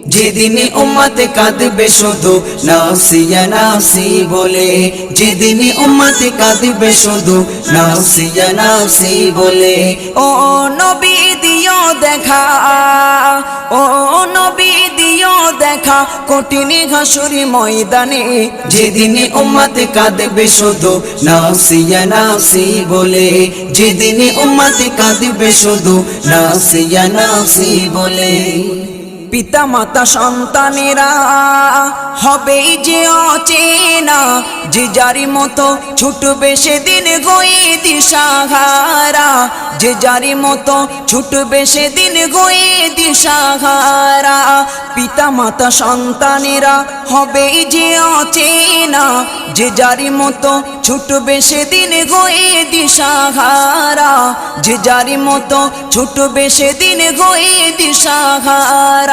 যেদিন উম্মত কাঁদবে শুধু নাফসি ইয়া নাফসি বলে, যেদিন উম্মত কাঁদবে শুধু নাফসি ইয়া নাফসি বলে। ও নবী দিও দেখা, ও নবী দিও দেখা কঠিন হাসুরি ময়দানে, যেদিন উম্মত কাঁদবে শুধু নাফসি ইয়া নাফসি বলে, যেদিন উম্মত কাঁদবে শুধু নাফসি ইয়া নাফসি বলে। পিতা মাতা সন্তানেরা হবে যে অচেনা, যে যারি মতো ছুটবে সেদিন গয়ে দিশাহারা, যে যারি মতো ছুটবে সেদিন গয়ে দিশাহারা। পিতা মাতা সন্তানেরা হবে যে অচেনা, যে যারি মতো ছুটবে সেদিন গয়ে দিশাহারা, যে যারি মতো ছুটবে সেদিন গয়ে দিশাহারা।